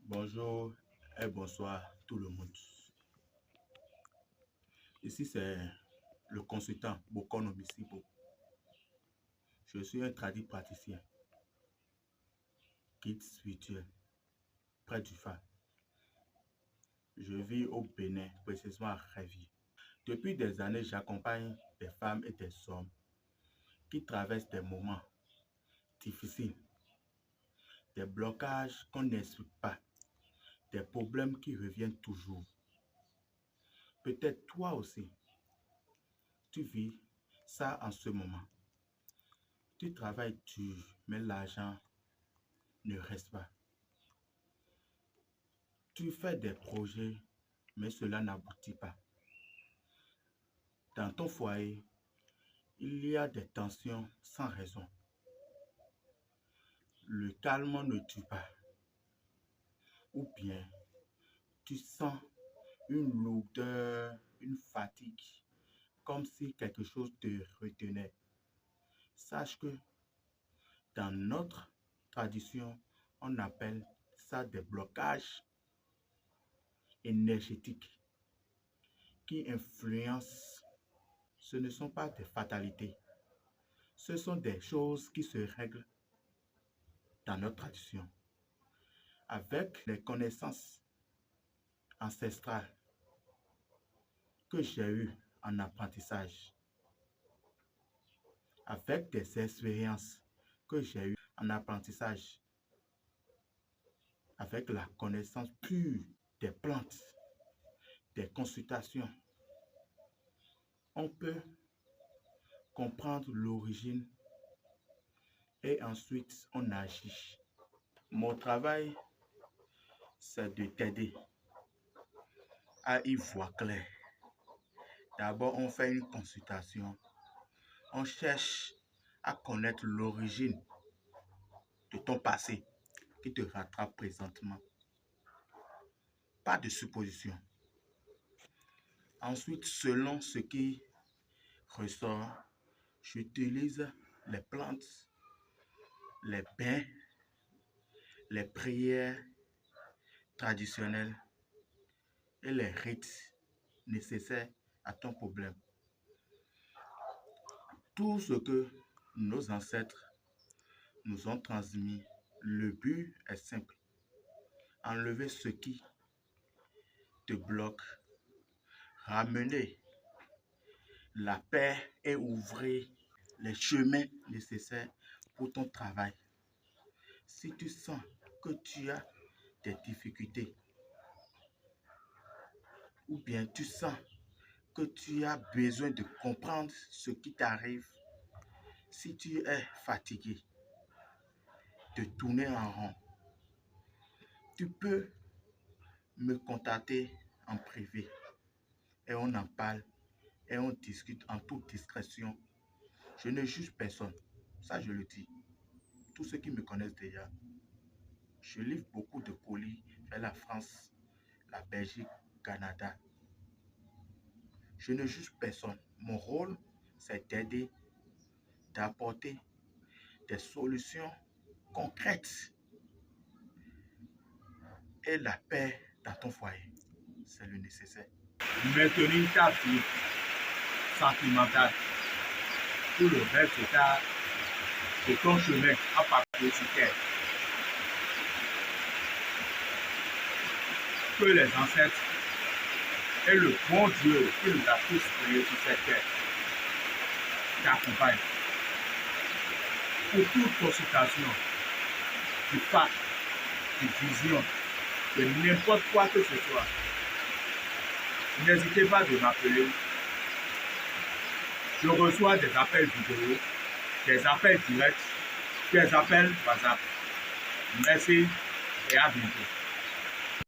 Bonjour et bonsoir tout le monde. Ici c'est le consultant Bokono Bisibo. Je suis un tradit praticien, guide spirituel, près du phare. Je vis au Bénin, précisément à Révi. Depuis des années, j'accompagne des femmes et des hommes qui traversent des moments difficiles, des blocages qu'on n'explique pas, des problèmes qui reviennent toujours. Peut-être toi aussi, tu vis ça en ce moment. Tu travailles dur, mais l'argent ne reste pas. Tu fais des projets, mais cela n'aboutit pas. Dans ton foyer, il y a des tensions sans raison. Le calme ne tue pas. Ou bien, tu sens une lourdeur, une fatigue, comme si quelque chose te retenait. Sache que dans notre tradition, on appelle ça des blocages énergétiques qui influencent. Ce ne sont pas des fatalités. Ce sont des choses qui se règlent dans notre tradition. Avec les connaissances ancestrales que j'ai eues en apprentissage, avec des expériences que j'ai eues en apprentissage, avec la connaissance pure des plantes, des consultations, on peut comprendre l'origine et ensuite on agit. Mon travail, c'est de t'aider à y voir clair. D'abord, on fait une consultation. On cherche à connaître l'origine de ton passé qui te rattrape présentement. Pas de supposition. Ensuite, selon ce qui ressort, j'utilise les plantes, les bains, les prières traditionnelles et les rites nécessaires à ton problème. Tout ce que nos ancêtres nous ont transmis, le but est simple. Enlever ce qui te bloque, ramener la paix et ouvrir les chemins nécessaires pour ton travail. Si tu sens que tu as des difficultés, ou bien tu sens que tu as besoin de comprendre ce qui t'arrive, si tu es fatigué de tourner en rond, tu peux me contacter en privé et on en parle et on discute en toute discrétion. Je ne juge personne, ça je le dis. Tous ceux qui me connaissent déjà, je livre beaucoup de colis vers la France, la Belgique, le Canada. Je ne juge personne. Mon rôle, c'est d'aider, d'apporter des solutions concrètes et la paix dans ton foyer. C'est le nécessaire. Maintenir ta vie sentimentale pour le reste de ton chemin à partir sur terre. Que les ancêtres et le bon Dieu qui nous a tous créés sur cette terre t'accompagnent. Pour toute consultation, du fact, de vision, de n'importe quoi que ce soit, n'hésitez pas de m'appeler. Je reçois des appels vidéo, des appels directs, des appels WhatsApp. Merci et à bientôt.